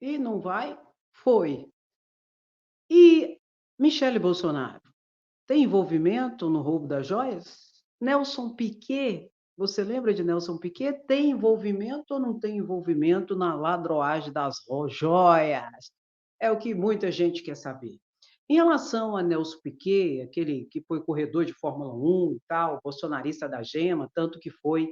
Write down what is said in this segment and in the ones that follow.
E não vai? Foi. E Michele Bolsonaro tem envolvimento no roubo das joias? Nelson Piquet, você lembra de Nelson Piquet? Tem envolvimento ou não tem envolvimento na ladroagem das joias? É o que muita gente quer saber. Em relação a Nelson Piquet, aquele que foi corredor de Fórmula 1 e tal, bolsonarista da Gema, tanto que foi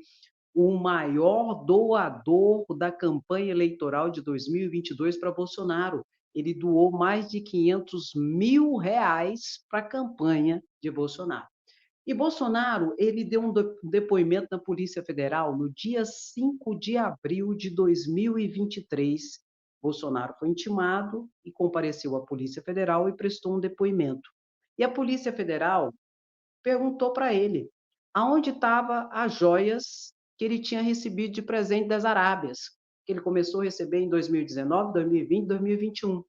o maior doador da campanha eleitoral de 2022 para Bolsonaro. Ele doou mais de 500 mil reais para a campanha de Bolsonaro. E Bolsonaro, ele deu um depoimento na Polícia Federal no dia 5 de abril de 2023. Bolsonaro foi intimado e compareceu à Polícia Federal e prestou um depoimento. E a Polícia Federal perguntou para ele aonde estavam as joias que ele tinha recebido de presente das Arábias, que ele começou a receber em 2019, 2020, 2021.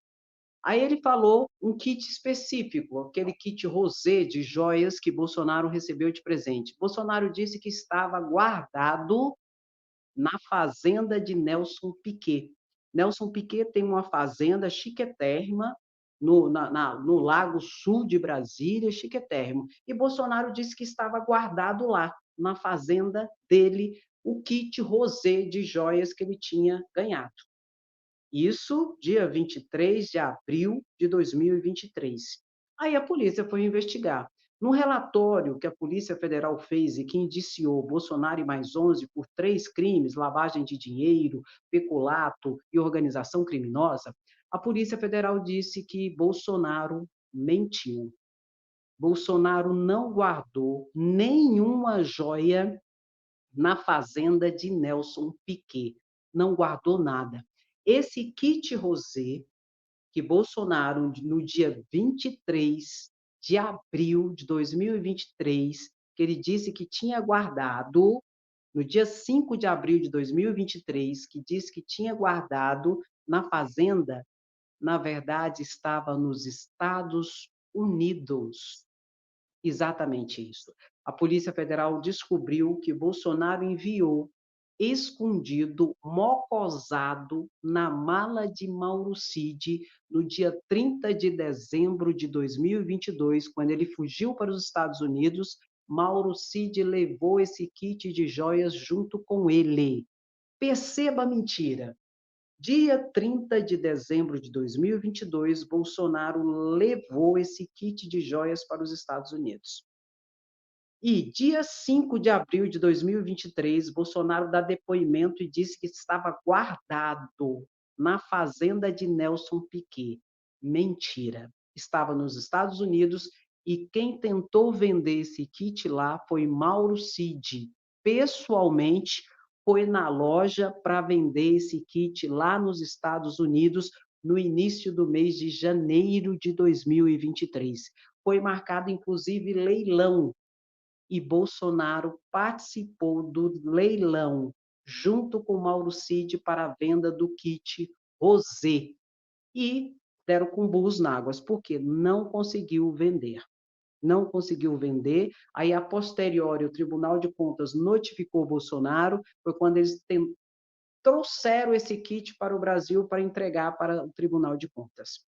Aí ele falou um kit específico, aquele kit rosé de joias que Bolsonaro recebeu de presente. Bolsonaro disse que estava guardado na fazenda de Nelson Piquet. Nelson Piquet tem uma fazenda chiquetérrima no Lago Sul de Brasília, chiquetérrimo. E Bolsonaro disse que estava guardado lá, na fazenda dele, o kit rosé de joias que ele tinha ganhado. Isso dia 23 de abril de 2023. Aí a polícia foi investigar. No relatório que a Polícia Federal fez e que indiciou Bolsonaro e mais 11 por 3 crimes, lavagem de dinheiro, peculato e organização criminosa, a Polícia Federal disse que Bolsonaro mentiu. Bolsonaro não guardou nenhuma joia na fazenda de Nelson Piquet. Não guardou nada. Esse kit rosé que Bolsonaro, no dia 23 de abril de 2023, que ele disse que tinha guardado, no dia 5 de abril de 2023, que disse que tinha guardado na fazenda, na verdade estava nos Estados Unidos. Exatamente isso. A Polícia Federal descobriu que Bolsonaro enviou escondido, mocosado, na mala de Mauro Cid, no dia 30 de dezembro de 2022, quando ele fugiu para os Estados Unidos. Mauro Cid levou esse kit de joias junto com ele. Perceba a mentira. Dia 30 de dezembro de 2022, Bolsonaro levou esse kit de joias para os Estados Unidos. E dia 5 de abril de 2023, Bolsonaro dá depoimento e disse que estava guardado na fazenda de Nelson Piquet. Mentira. Estava nos Estados Unidos e quem tentou vender esse kit lá foi Mauro Cid. Pessoalmente, foi na loja para vender esse kit lá nos Estados Unidos no início do mês de janeiro de 2023. Foi marcado, inclusive, leilão e Bolsonaro participou do leilão junto com Mauro Cid para a venda do kit rosé e deram com burros na águas, porque não conseguiu vender. Não conseguiu vender, aí a posteriori o Tribunal de Contas notificou Bolsonaro, foi quando eles trouxeram esse kit para o Brasil para entregar para o Tribunal de Contas.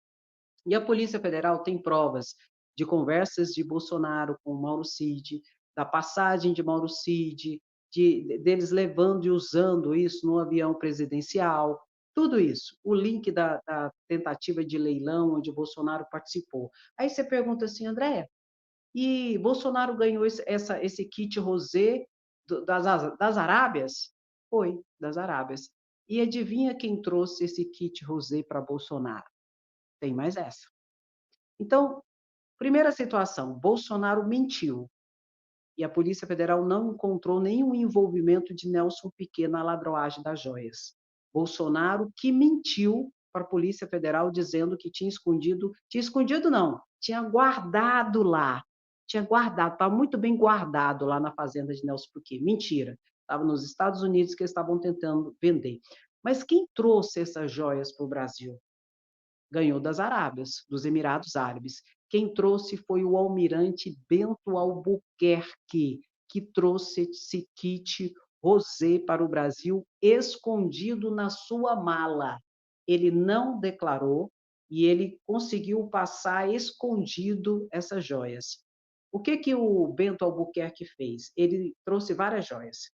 E a Polícia Federal tem provas de conversas de Bolsonaro com Mauro Cid, da passagem de Mauro Cid, deles levando e usando isso no avião presidencial, tudo isso. O link da tentativa de leilão onde Bolsonaro participou. Aí você pergunta assim, André, e Bolsonaro ganhou esse kit rosé das Arábias? Foi, das Arábias. E adivinha quem trouxe esse kit rosé para Bolsonaro? Tem mais essa. Então, primeira situação, Bolsonaro mentiu e a Polícia Federal não encontrou nenhum envolvimento de Nelson Piquet na ladroagem das joias. Bolsonaro que mentiu para a Polícia Federal dizendo que tinha escondido não, tinha guardado lá, tinha guardado, estava muito bem guardado lá na fazenda de Nelson Piquet. Mentira, estava nos Estados Unidos que eles estavam tentando vender. Mas quem trouxe essas joias para o Brasil? Ganhou das Arábias, dos Emirados Árabes. Quem trouxe foi o almirante Bento Albuquerque, que trouxe esse kit rosé para o Brasil escondido na sua mala. ele não declarou e ele conseguiu passar escondido essas joias. O que que o Bento Albuquerque fez? Ele trouxe várias joias.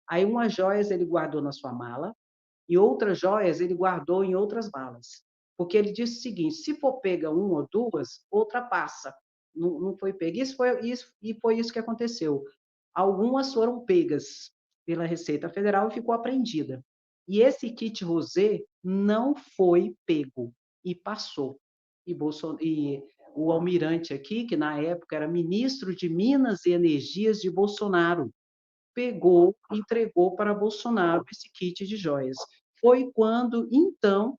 Aí umas joias ele guardou na sua mala e outras joias ele guardou em outras malas. Porque ele disse o seguinte: se for pega uma ou duas, outra passa. Não, não foi pega. Foi isso que aconteceu. Algumas foram pegas pela Receita Federal e ficou apreendida. E esse kit rosé não foi pego e passou. E o almirante aqui, que na época era ministro de Minas e Energias de Bolsonaro, pegou e entregou para Bolsonaro esse kit de joias. Foi quando, então,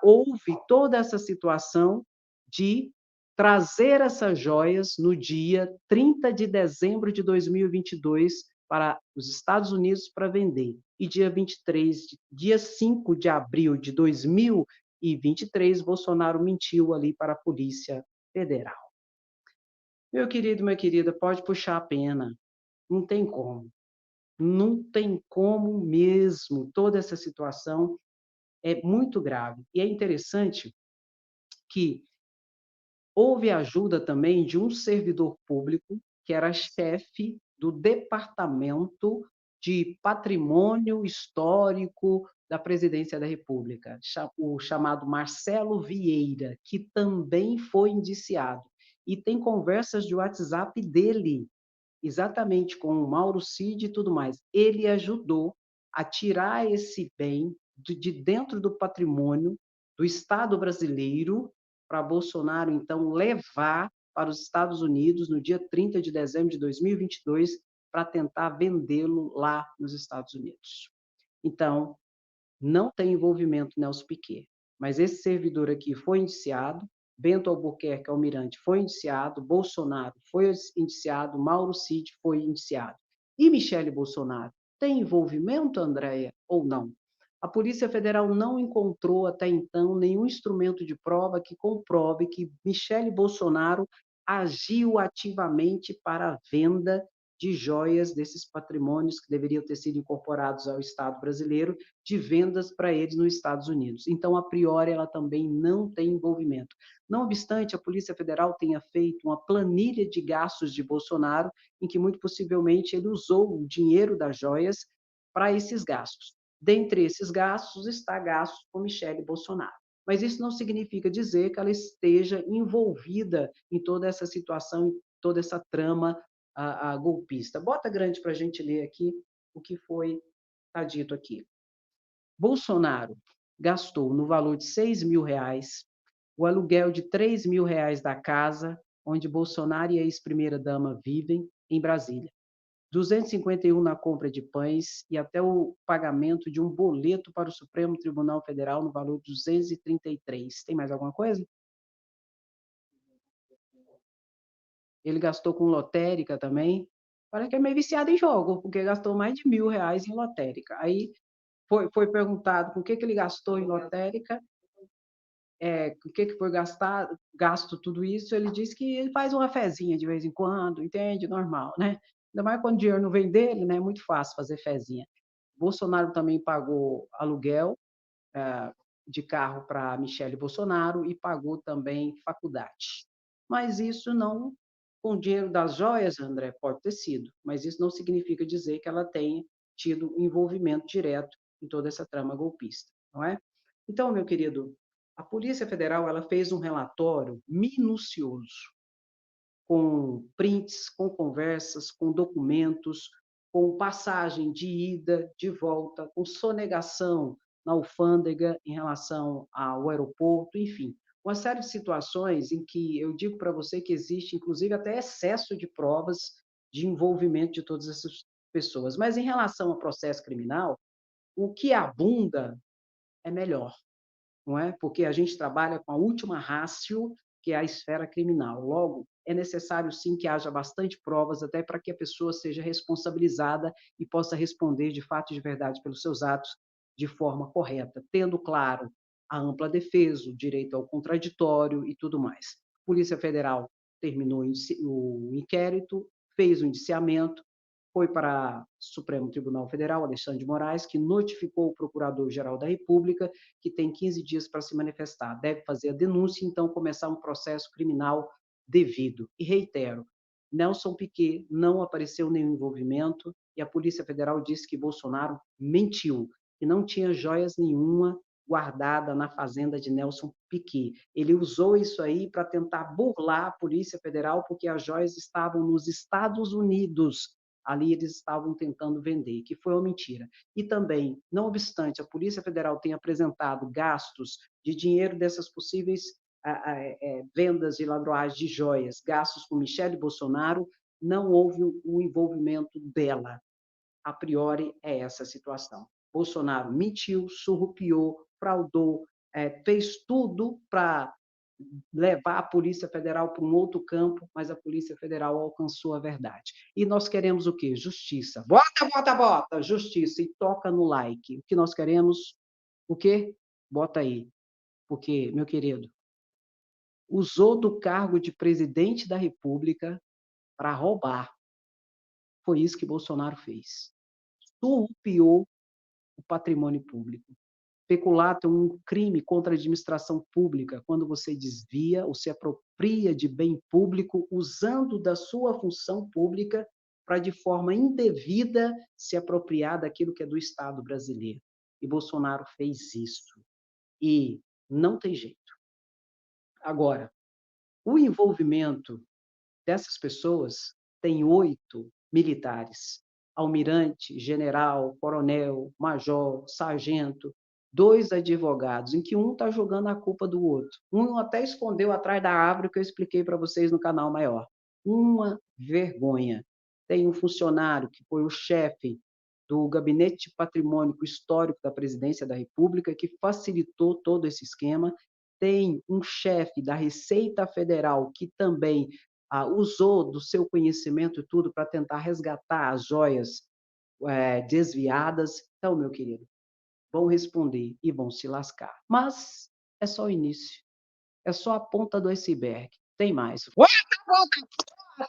houve toda essa situação de trazer essas joias no dia 30 de dezembro de 2022 para os Estados Unidos para vender. E dia 5 de abril de 2023, Bolsonaro mentiu ali para a Polícia Federal. Meu querido, minha querida, pode puxar a pena. Não tem como. Não tem como mesmo. Toda essa situação é muito grave. E é interessante que houve ajuda também de um servidor público, que era chefe do Departamento de Patrimônio Histórico da Presidência da República, o chamado Marcelo Vieira, que também foi indiciado. E tem conversas de WhatsApp dele, exatamente com o Mauro Cid e tudo mais. Ele ajudou a tirar esse bem de dentro do patrimônio do Estado brasileiro para Bolsonaro, então, levar para os Estados Unidos no dia 30 de dezembro de 2022 para tentar vendê-lo lá nos Estados Unidos. Então, não tem envolvimento Nelson Piquet, mas esse servidor aqui foi indiciado, Bento Albuquerque Almirante foi indiciado, Bolsonaro foi indiciado, Mauro Cid foi indiciado. E Michele Bolsonaro tem envolvimento, Andréia, ou não? A Polícia Federal não encontrou até então nenhum instrumento de prova que comprove que Michele Bolsonaro agiu ativamente para a venda de joias desses patrimônios que deveriam ter sido incorporados ao Estado brasileiro, de vendas para eles nos Estados Unidos. Então, a priori, ela também não tem envolvimento. Não obstante, a Polícia Federal tenha feito uma planilha de gastos de Bolsonaro, em que muito possivelmente ele usou o dinheiro das joias para esses gastos. Dentre esses gastos está gastos com Michele Bolsonaro. Mas isso não significa dizer que ela esteja envolvida em toda essa situação, em toda essa trama a golpista. Bota grande para a gente ler aqui o que foi tá dito aqui. Bolsonaro gastou no valor de R$ 6.000 o aluguel de R$ 3.000 da casa onde Bolsonaro e a ex-primeira-dama vivem, em Brasília. 251 na compra de pães e até o pagamento de um boleto para o Supremo Tribunal Federal no valor de 233. Tem mais alguma coisa? Ele gastou com lotérica também. Parece que é meio viciado em jogo, porque gastou mais de R$ 1.000 em lotérica. Aí foi perguntado com o que ele gastou em lotérica, com o que foi gasto tudo isso. Ele disse que ele faz uma fezinha de vez em quando, entende? Normal, né? Ainda mais quando o dinheiro não vem dele, né? É muito fácil fazer fezinha. Bolsonaro também pagou aluguel de carro para Michele Bolsonaro e pagou também faculdade. Mas isso não, com o dinheiro das joias, André, pode ter sido, mas isso não significa dizer que ela tenha tido envolvimento direto em toda essa trama golpista, não é? Então, meu querido, a Polícia Federal ela fez um relatório minucioso, com prints, com conversas, com documentos, com passagem de ida, de volta, com sonegação na alfândega em relação ao aeroporto, enfim, uma série de situações em que eu digo para você que existe, inclusive, até excesso de provas de envolvimento de todas essas pessoas. Mas em relação ao processo criminal, o que abunda é melhor, não é? Porque a gente trabalha com a última ratio, que é a esfera criminal. Logo, é necessário sim que haja bastante provas, até para que a pessoa seja responsabilizada e possa responder de fato e de verdade pelos seus atos de forma correta, tendo claro a ampla defesa, o direito ao contraditório e tudo mais. A Polícia Federal terminou o inquérito, fez o indiciamento, foi para o Supremo Tribunal Federal, Alexandre de Moraes, que notificou o Procurador-Geral da República que tem 15 dias para se manifestar. Deve fazer a denúncia, então começar um processo criminal devido. E reitero, Nelson Piquet não apareceu nenhum envolvimento e a Polícia Federal disse que Bolsonaro mentiu, que não tinha joias nenhuma guardada na fazenda de Nelson Piquet. Ele usou isso aí para tentar burlar a Polícia Federal, porque as joias estavam nos Estados Unidos. Ali eles estavam tentando vender, que foi uma mentira. E também, não obstante a Polícia Federal tenha apresentado gastos de dinheiro dessas possíveis vendas de ladroagem de joias, gastos com Michele Bolsonaro, não houve o envolvimento dela. A priori é essa a situação. Bolsonaro mentiu, surrupiou, fraudou, fez tudo para levar a Polícia Federal para um outro campo, mas a Polícia Federal alcançou a verdade. E nós queremos o quê? Justiça. Bota, bota, bota! Justiça. E toca no like. O que nós queremos? O quê? Bota aí. Porque, meu querido, usou do cargo de presidente da República para roubar. Foi isso que Bolsonaro fez. Surrupiou o patrimônio público. Peculato é um crime contra a administração pública, quando você desvia ou se apropria de bem público usando da sua função pública para, de forma indevida, se apropriar daquilo que é do Estado brasileiro. E Bolsonaro fez isso. E não tem jeito. Agora, o envolvimento dessas pessoas tem 8 militares, almirante, general, coronel, major, sargento, 2 advogados, em que um está jogando a culpa do outro. Um até escondeu atrás da árvore que eu expliquei para vocês no canal maior. Uma vergonha. Tem um funcionário que foi o chefe do Gabinete de Patrimônio Histórico da Presidência da República, que facilitou todo esse esquema. Tem um chefe da Receita Federal que também usou do seu conhecimento e tudo para tentar resgatar as joias desviadas. Então, meu querido, vão responder e vão se lascar. Mas é só o início. É só a ponta do iceberg. Tem mais.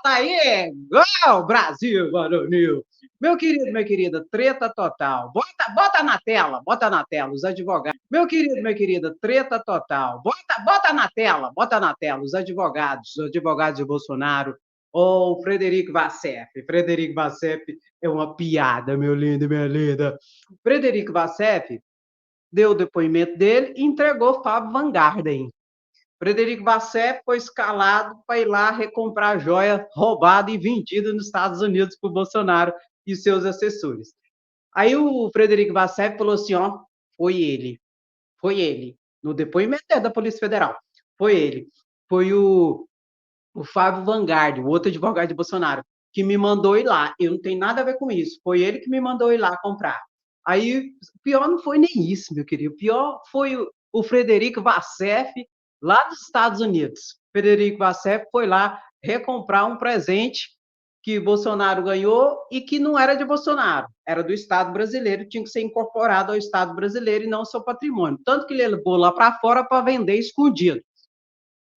Tá aí! Gol! Brasil, varonil! Meu querido, minha querida, treta total. Bota na tela, os advogados. Meu querido, minha querida, treta total. Bota na tela, os advogados de Bolsonaro. Ou Frederico Vassef. Frederico Vassef é uma piada, meu lindo, minha linda. Frederico Vassef deu o depoimento dele e entregou Fábio Van Garden. Frederico Vassef foi escalado para ir lá recomprar joia roubada e vendida nos Estados Unidos por Bolsonaro e seus assessores. Aí o Frederico Vassef falou assim, ó, foi ele, no depoimento da Polícia Federal, foi ele, foi o Fábio Van Garden, o outro advogado de Bolsonaro, que me mandou ir lá, eu não tenho nada a ver com isso, foi ele que me mandou ir lá comprar. Aí, pior não foi nem isso, meu querido, o pior foi o Frederico Vassef, lá dos Estados Unidos. Frederico Vassef foi lá recomprar um presente que Bolsonaro ganhou e que não era de Bolsonaro, era do Estado brasileiro, tinha que ser incorporado ao Estado brasileiro e não ao seu patrimônio. Tanto que ele levou lá para fora para vender escondido.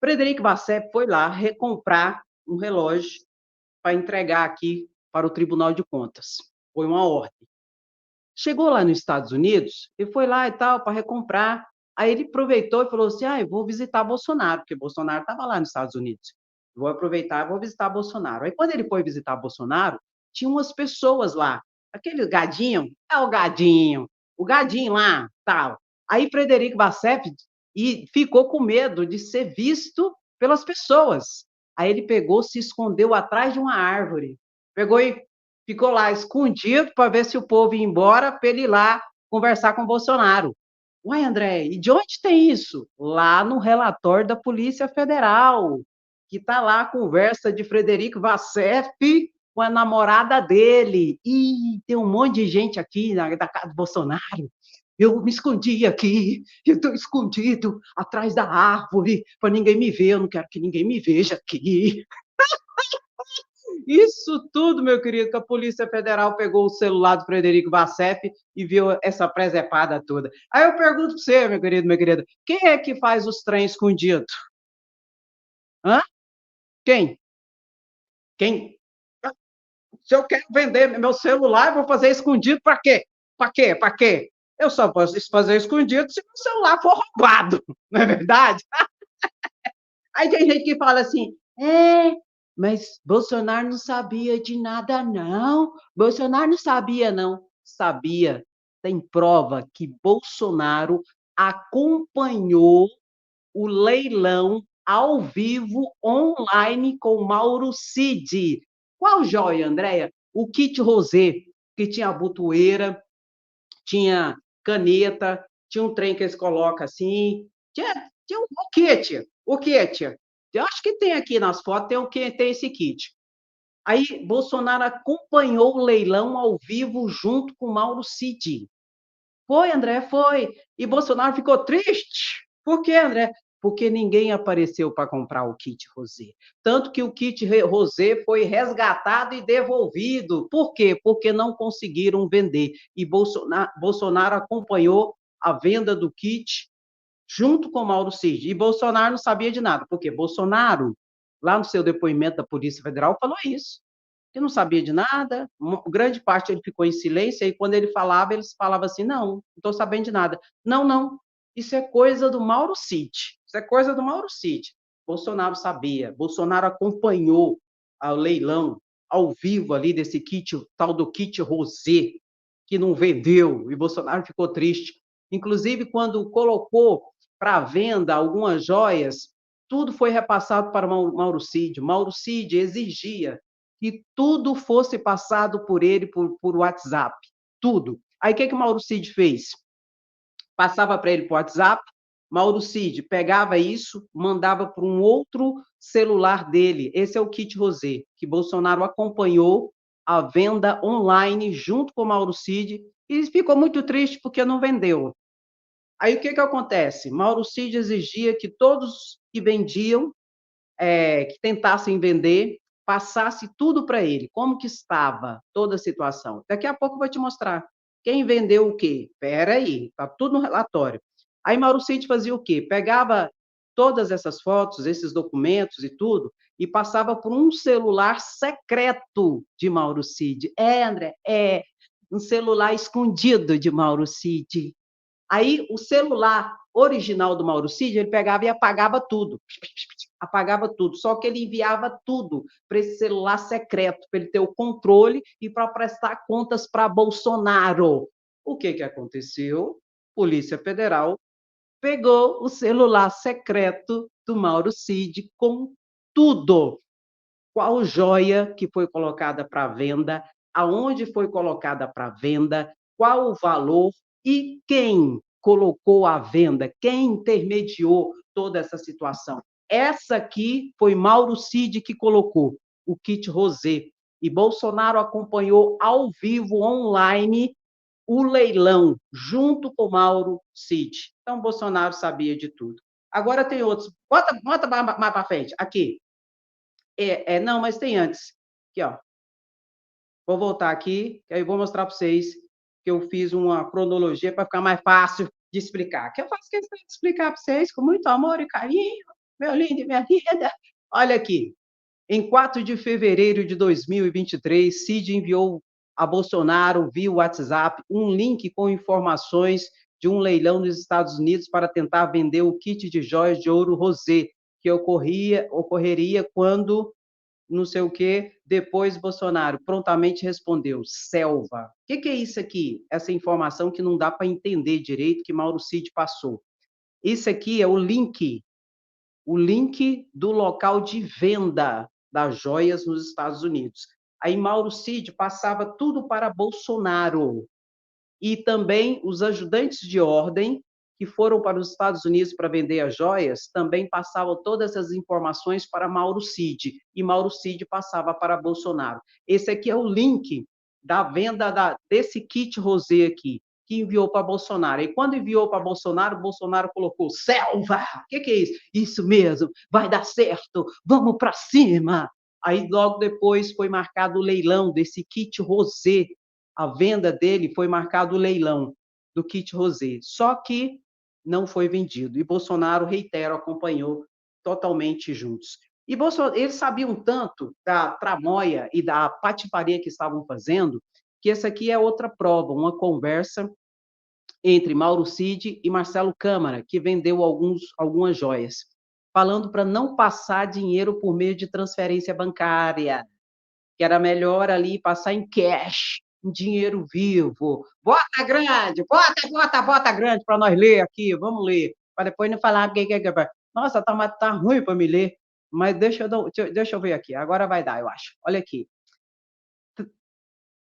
Frederico Vassef foi lá recomprar um relógio para entregar aqui para o Tribunal de Contas. Foi uma ordem. Chegou lá nos Estados Unidos, ele foi lá e tal, para recomprar. Aí ele aproveitou e falou assim, eu vou visitar Bolsonaro, porque Bolsonaro estava lá nos Estados Unidos. Vou aproveitar e vou visitar Bolsonaro. Aí quando ele foi visitar Bolsonaro, tinha umas pessoas lá. Aquele gadinho, o gadinho lá, tal. Aí Frederico Vassef ficou com medo de ser visto pelas pessoas. Aí ele pegou, se escondeu atrás de uma árvore. Pegou e ficou lá escondido para ver se o povo ia embora, para ele ir lá conversar com o Bolsonaro. Uai, André, e de onde tem isso? Lá no relatório da Polícia Federal, que está lá a conversa de Frederico Vassef com a namorada dele. E tem um monte de gente aqui da casa do Bolsonaro. Eu me escondi aqui, eu estou escondido atrás da árvore, para ninguém me ver, eu não quero que ninguém me veja aqui. Isso tudo, meu querido, que a Polícia Federal pegou o celular do Frederico Vassef e viu essa presepada toda. Aí eu pergunto para você, meu querido, minha querida, quem é que faz os trens escondidos? Hã? Quem? Quem? Se eu quero vender meu celular, eu vou fazer escondido para quê? Para quê? Para quê? Eu só posso fazer escondido se o celular for roubado, não é verdade? Aí tem gente que fala assim, mas Bolsonaro não sabia de nada, não. Bolsonaro não sabia, não. Sabia. Tem prova que Bolsonaro acompanhou o leilão ao vivo, online, com Mauro Cid. Qual joia, Andréia? O kit rosé, que tinha botoeira, tinha caneta, tinha um trem que eles colocam assim, tinha o kit, o kit. Eu acho que tem aqui nas fotos, tem, tem esse kit. Aí Bolsonaro acompanhou o leilão ao vivo junto com Mauro Cid. Foi, André, foi. E Bolsonaro ficou triste. Por quê, André? Porque ninguém apareceu para comprar o kit rosé. Tanto que o kit rosé foi resgatado e devolvido. Por quê? Porque não conseguiram vender. E Bolsonaro acompanhou a venda do kit junto com Mauro Cid. E Bolsonaro não sabia de nada. Porque Bolsonaro, lá no seu depoimento da Polícia Federal, falou isso, que não sabia de nada, grande parte ele ficou em silêncio, e quando ele falava, eles falavam assim, não estou sabendo de nada. Não, não, isso é coisa do Mauro Cid, isso é coisa do Mauro Cid. Bolsonaro sabia, Bolsonaro acompanhou o leilão ao vivo ali desse kit, tal do kit rosé, que não vendeu, e Bolsonaro ficou triste. Inclusive, quando colocou para venda algumas joias, tudo foi repassado para Mauro Cid. Mauro Cid exigia que tudo fosse passado por ele por WhatsApp. Tudo. Aí o que o Mauro Cid fez? Passava para ele por WhatsApp, Mauro Cid pegava isso, mandava para um outro celular dele. Esse é o kit rosé, que Bolsonaro acompanhou a venda online junto com o Mauro Cid e ficou muito triste porque não vendeu. Aí o que acontece? Mauro Cid exigia que todos que vendiam, que tentassem vender, passasse tudo para ele, como que estava toda a situação. Daqui a pouco eu vou te mostrar. Quem vendeu o quê? Espera aí, está tudo no relatório. Aí Mauro Cid fazia o quê? Pegava todas essas fotos, esses documentos e tudo, e passava por um celular secreto de Mauro Cid. André, um celular escondido de Mauro Cid. Aí o celular original do Mauro Cid, ele pegava e apagava tudo. Apagava tudo. Só que ele enviava tudo para esse celular secreto, para ele ter o controle e para prestar contas para Bolsonaro. O que aconteceu? Polícia Federal pegou o celular secreto do Mauro Cid com tudo. Qual joia que foi colocada para venda, aonde foi colocada para venda, qual o valor e quem colocou à venda, quem intermediou toda essa situação. Essa aqui foi Mauro Cid que colocou, o kit rosé. E Bolsonaro acompanhou ao vivo, online, o leilão, junto com Mauro Cid. Então, Bolsonaro sabia de tudo. Agora tem outros. Bota mais para frente. Aqui. Não, mas tem antes. Aqui, ó. Vou voltar aqui, que aí eu vou mostrar para vocês que eu fiz uma cronologia para ficar mais fácil de explicar. Que eu faço questão de explicar para vocês com muito amor e carinho, meu lindo e minha linda. Olha aqui. Em 4 de fevereiro de 2023, Cid enviou a Bolsonaro, via WhatsApp, um link com informações de um leilão nos Estados Unidos para tentar vender o kit de joias de ouro rosé, que ocorreria quando não sei o quê. Depois Bolsonaro prontamente respondeu, selva. O que é isso aqui? Essa informação que não dá para entender direito, que Mauro Cid passou. Isso aqui é o link do local de venda das joias nos Estados Unidos. Aí Mauro Cid passava tudo para Bolsonaro. E também os ajudantes de ordem que foram para os Estados Unidos para vender as joias, também passavam todas as informações para Mauro Cid, e Mauro Cid passava para Bolsonaro. Esse aqui é o link da venda desse kit rosé aqui, que enviou para Bolsonaro. E quando enviou para Bolsonaro, Bolsonaro colocou, selva! O que é isso? Isso mesmo, vai dar certo, vamos para cima! Aí logo depois foi marcado o leilão desse kit rosé, a venda dele foi marcado o leilão do kit rosé. Só que não foi vendido. E Bolsonaro, reitero, acompanhou totalmente juntos. E eles sabiam tanto da tramóia e da patifaria que estavam fazendo, que essa aqui é outra prova, uma conversa entre Mauro Cid e Marcelo Câmara, que vendeu algumas joias, falando para não passar dinheiro por meio de transferência bancária, que era melhor ali passar em cash, em dinheiro vivo. Bota grande, bota grande para nós ler aqui, vamos ler, para depois não falar nossa, tá ruim para me ler, mas deixa eu ver aqui, agora vai dar, eu acho. Olha aqui.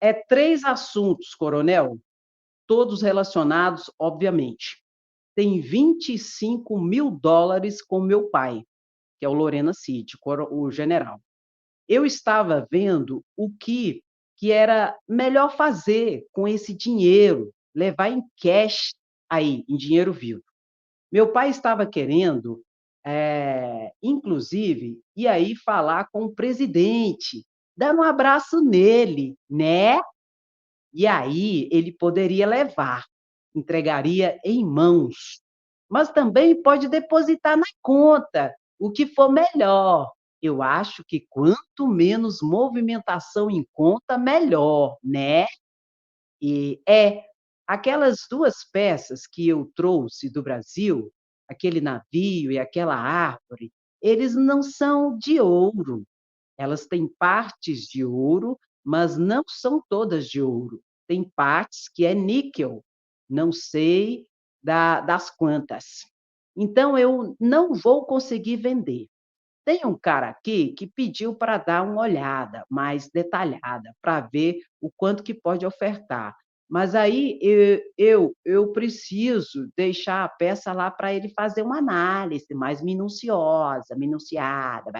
É 3 assuntos, coronel, todos relacionados, obviamente. Tem $25.000 com meu pai, que é o Lorena Cid, o general. Eu estava vendo o que era melhor fazer com esse dinheiro, levar em cash aí, em dinheiro vivo. Meu pai estava querendo, inclusive, ir aí falar com o presidente, dando um abraço nele, né? E aí ele poderia levar, entregaria em mãos, mas também pode depositar na conta, o que for melhor. Eu acho que quanto menos movimentação em conta, melhor, né? E aquelas 2 peças que eu trouxe do Brasil, aquele navio e aquela árvore, eles não são de ouro. Elas têm partes de ouro, mas não são todas de ouro. Tem partes que é níquel, não sei das quantas. Então, eu não vou conseguir vender. Tem um cara aqui que pediu para dar uma olhada mais detalhada, para ver o quanto que pode ofertar. Mas aí eu preciso deixar a peça lá para ele fazer uma análise mais minuciosa, minuciada,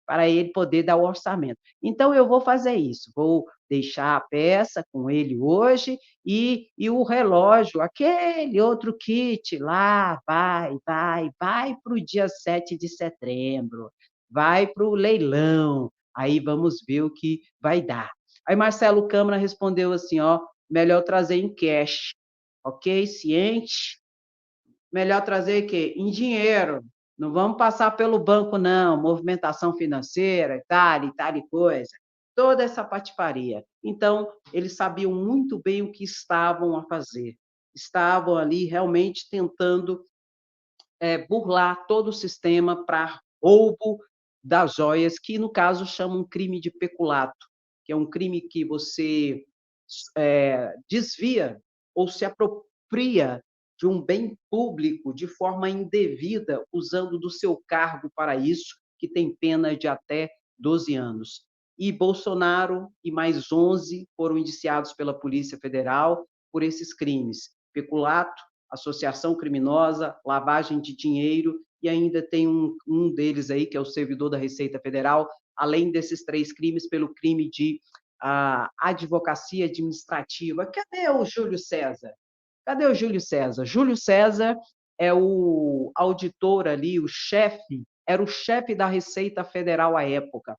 para ele poder dar o orçamento. Então, eu vou fazer isso, vou deixar a peça com ele hoje e o relógio, aquele outro kit lá, vai para o dia 7 de setembro, vai para o leilão, aí vamos ver o que vai dar. Aí Marcelo Câmara respondeu assim, ó, melhor trazer em cash, ok? Ciente? Melhor trazer o quê? Em dinheiro. Não vamos passar pelo banco, não. Movimentação financeira, e tal e coisa. Toda essa patifaria. Então, eles sabiam muito bem o que estavam a fazer. Estavam ali realmente tentando burlar todo o sistema para roubo das joias, que no caso chamam crime de peculato, que é um crime que você desvia ou se apropria de um bem público de forma indevida, usando do seu cargo para isso, que tem pena de até 12 anos. E Bolsonaro e mais 11 foram indiciados pela Polícia Federal por esses crimes: peculato, associação criminosa, lavagem de dinheiro, e ainda tem um deles aí, que é o servidor da Receita Federal, além desses 3 crimes, pelo crime de advocacia administrativa. Cadê o Júlio César? Cadê o Júlio César? Júlio César é o auditor ali, o chefe, era o chefe da Receita Federal à época.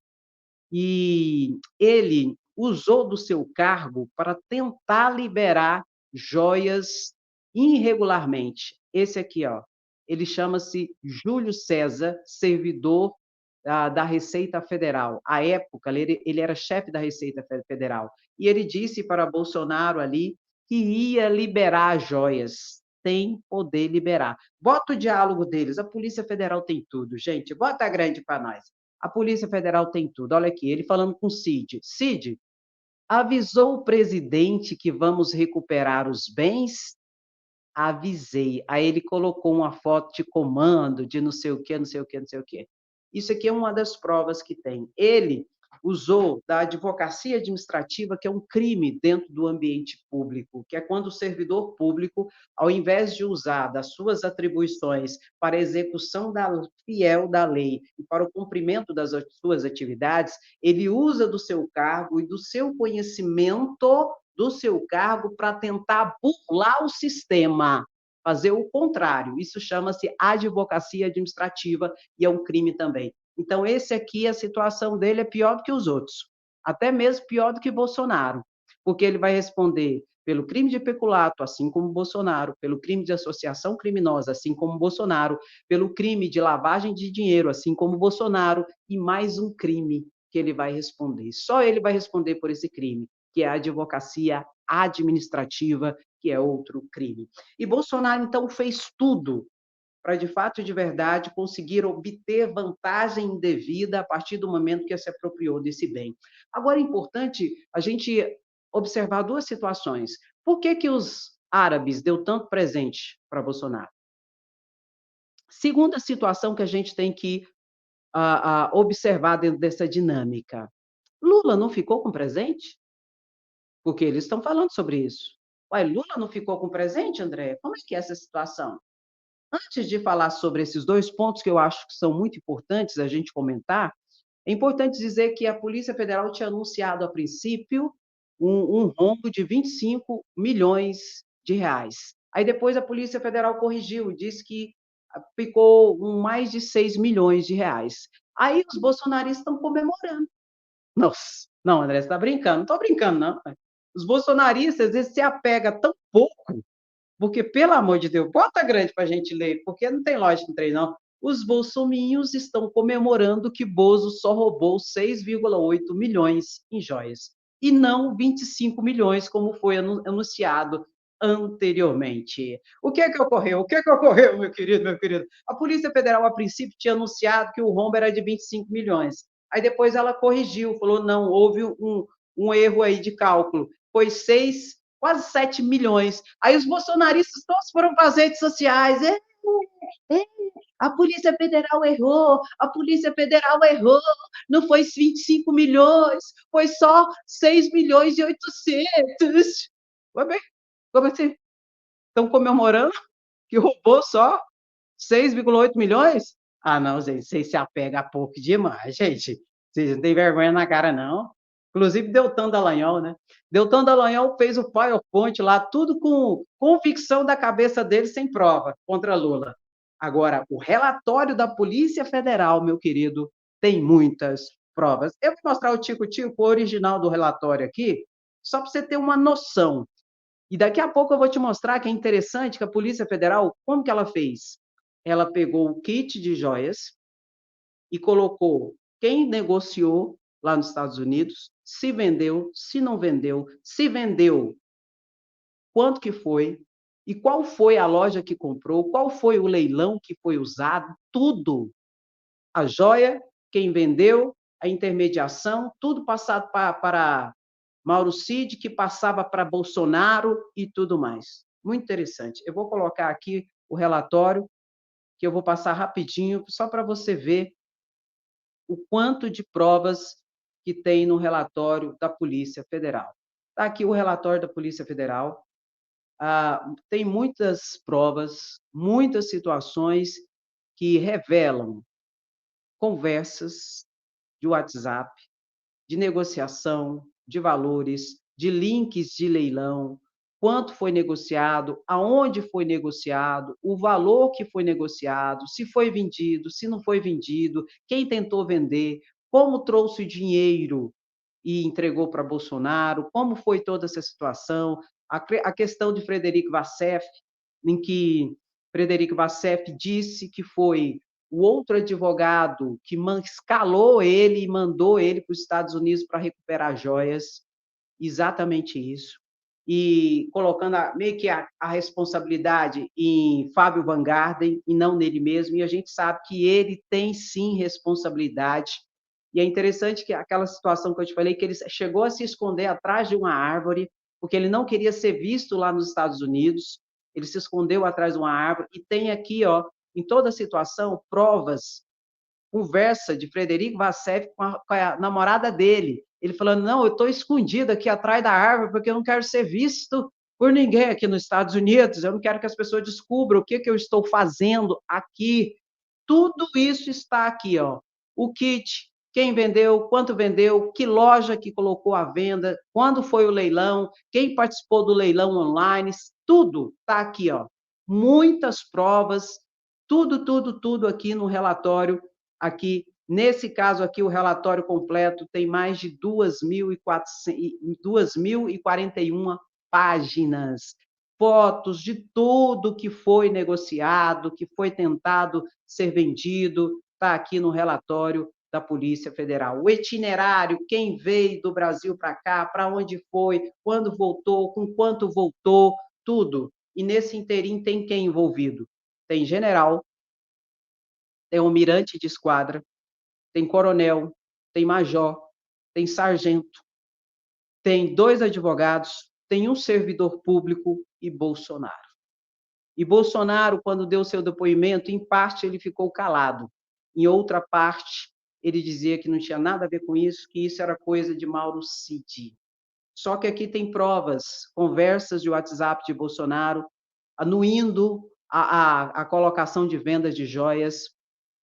E ele usou do seu cargo para tentar liberar joias irregularmente. Esse aqui, ó, ele chama-se Júlio César, servidor da Receita Federal. À época, ele era chefe da Receita Federal. E ele disse para Bolsonaro ali que ia liberar as joias. Tem poder liberar. Bota o diálogo deles. A Polícia Federal tem tudo, gente. Bota grande para nós. A Polícia Federal tem tudo. Olha aqui, ele falando com o Cid. Cid, avisou o presidente que vamos recuperar os bens? Avisei. Aí ele colocou uma foto de comando, de não sei o quê, não sei o quê, não sei o quê. Isso aqui é uma das provas que tem. Ele usou da advocacia administrativa, que é um crime dentro do ambiente público, que é quando o servidor público, ao invés de usar das suas atribuições para a execução fiel da lei e para o cumprimento das suas atividades, ele usa do seu cargo e do seu conhecimento do seu cargo para tentar burlar o sistema, fazer o contrário. Isso chama-se advocacia administrativa e é um crime também. Então, esse aqui, a situação dele é pior do que os outros, até mesmo pior do que Bolsonaro, porque ele vai responder pelo crime de peculato, assim como Bolsonaro, pelo crime de associação criminosa, assim como Bolsonaro, pelo crime de lavagem de dinheiro, assim como Bolsonaro, e mais um crime que ele vai responder. Só ele vai responder por esse crime, que é a advocacia administrativa, que é outro crime. E Bolsonaro, então, fez tudo para, de fato e de verdade, conseguir obter vantagem indevida a partir do momento que se apropriou desse bem. Agora, é importante a gente observar duas situações. Por que que os árabes deu tanto presente para Bolsonaro? Segunda situação que a gente tem que observar dentro dessa dinâmica. Lula não ficou com presente? Porque eles estão falando sobre isso. Ué, Lula não ficou com presente, André? Como é que é essa situação? Antes de falar sobre esses dois pontos que eu acho que são muito importantes a gente comentar, é importante dizer que a Polícia Federal tinha anunciado, a princípio, um rombo de 25 milhões de reais. Aí depois a Polícia Federal corrigiu, disse que ficou mais de 6 milhões de reais. Aí os bolsonaristas estão comemorando. Nossa, não, André, você está brincando. Não estou brincando, não. Os bolsonaristas, eles se apegam tão pouco, porque, pelo amor de Deus, bota grande para a gente ler, porque não tem lógica no trem, não. Os bolsominhos estão comemorando que Bozo só roubou 6,8 milhões em joias, e não 25 milhões, como foi anunciado anteriormente. O que é que ocorreu? O que é que ocorreu, meu querido, meu querido? A Polícia Federal, a princípio, tinha anunciado que o rombo era de 25 milhões. Aí depois ela corrigiu, falou, não, houve um erro aí de cálculo. Foi 6, quase 7 milhões. Aí os bolsonaristas todos foram para as redes sociais. A Polícia Federal errou, a Polícia Federal errou, não foi 25 milhões, foi só 6 milhões e 800. Como assim? Estão comemorando que roubou só 6,8 milhões? Ah, não, gente, vocês se apegam a pouco demais, gente. Vocês não têm vergonha na cara, não. Inclusive, Deltan Dallagnol, né? Deltan Dallagnol fez o PowerPoint lá, tudo com convicção da cabeça dele, sem prova, contra Lula. Agora, o relatório da Polícia Federal, meu querido, tem muitas provas. Eu vou mostrar o tico-tico original do relatório aqui, só para você ter uma noção. E daqui a pouco eu vou te mostrar que é interessante que a Polícia Federal, como que ela fez? Ela pegou o kit de joias e colocou quem negociou lá nos Estados Unidos, se vendeu, se não vendeu, se vendeu, quanto que foi, e qual foi a loja que comprou, qual foi o leilão que foi usado, tudo. A joia, quem vendeu, a intermediação, tudo passado para Mauro Cid, que passava para Bolsonaro e tudo mais. Muito interessante. Eu vou colocar aqui o relatório, que eu vou passar rapidinho, só para você ver o quanto de provas que tem no relatório da Polícia Federal. Está aqui o relatório da Polícia Federal. Tem muitas provas, muitas situações que revelam conversas de WhatsApp, de negociação, de valores, de links de leilão, quanto foi negociado, aonde foi negociado, o valor que foi negociado, se foi vendido, se não foi vendido, quem tentou vender, como trouxe o dinheiro e entregou para Bolsonaro, como foi toda essa situação, a questão de Frederico Vassef, em que Frederico Vassef disse que foi o outro advogado que escalou ele e mandou ele para os Estados Unidos para recuperar joias, exatamente isso. E colocando meio que a responsabilidade em Fábio Van Garden e não nele mesmo, e a gente sabe que ele tem sim responsabilidade. E é interessante que aquela situação que eu te falei, que ele chegou a se esconder atrás de uma árvore, porque ele não queria ser visto lá nos Estados Unidos, ele se escondeu atrás de uma árvore, e tem aqui, ó, em toda a situação, provas, conversa de Frederico Vassef com a namorada dele, ele falando, não, eu estou escondido aqui atrás da árvore porque eu não quero ser visto por ninguém aqui nos Estados Unidos, eu não quero que as pessoas descubram o que eu estou fazendo aqui. Tudo isso está aqui, ó. O kit, quem vendeu, quanto vendeu, que loja que colocou à venda, quando foi o leilão, quem participou do leilão online, tudo está aqui, ó. Muitas provas, tudo aqui no relatório, aqui, nesse caso aqui, o relatório completo tem mais de 2.041 páginas, fotos de tudo que foi negociado, que foi tentado ser vendido, está aqui no relatório da Polícia Federal. O itinerário, quem veio do Brasil para cá, para onde foi, quando voltou, com quanto voltou, tudo. E nesse interim tem quem envolvido? Tem general, tem almirante de esquadra, tem coronel, tem major, tem sargento, tem 2 advogados, tem um servidor público e Bolsonaro. E Bolsonaro, quando deu seu depoimento, em parte ele ficou calado, em outra parte ele dizia que não tinha nada a ver com isso, que isso era coisa de Mauro Cid. Só que aqui tem provas, conversas de WhatsApp de Bolsonaro, anuindo a colocação de vendas de joias.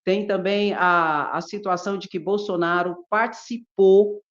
Tem também a situação de que Bolsonaro participou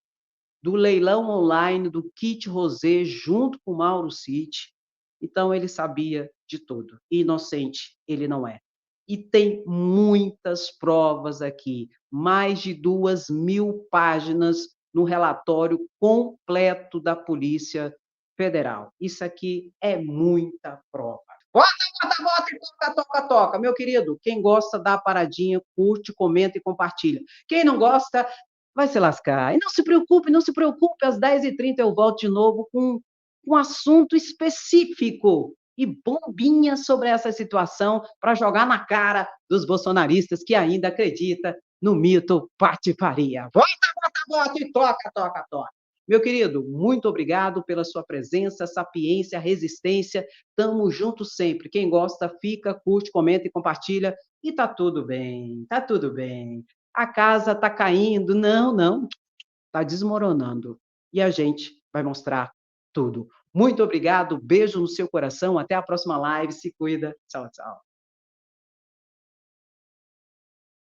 do leilão online do kit rosé junto com Mauro Cid. Então ele sabia de tudo. Inocente ele não é. E tem muitas provas aqui, mais de 2.000 páginas no relatório completo da Polícia Federal. Isso aqui é muita prova. Bota, bota, bota e toca, toca, toca. Meu querido, quem gosta, dá a paradinha, curte, comenta e compartilha. Quem não gosta, vai se lascar. E não se preocupe, não se preocupe, às 10h30 eu volto de novo com um assunto específico e bombinha sobre essa situação para jogar na cara dos bolsonaristas que ainda acreditam no mito patifaria. Bota, bota, bota e toca, toca, toca. Meu querido, muito obrigado pela sua presença, sapiência, resistência. Tamo junto sempre. Quem gosta, fica, curte, comenta e compartilha. E tá tudo bem, tá tudo bem. A casa está caindo. Não, não, está desmoronando. E a gente vai mostrar tudo. Muito obrigado, beijo no seu coração, até a próxima live, se cuida. Tchau, tchau.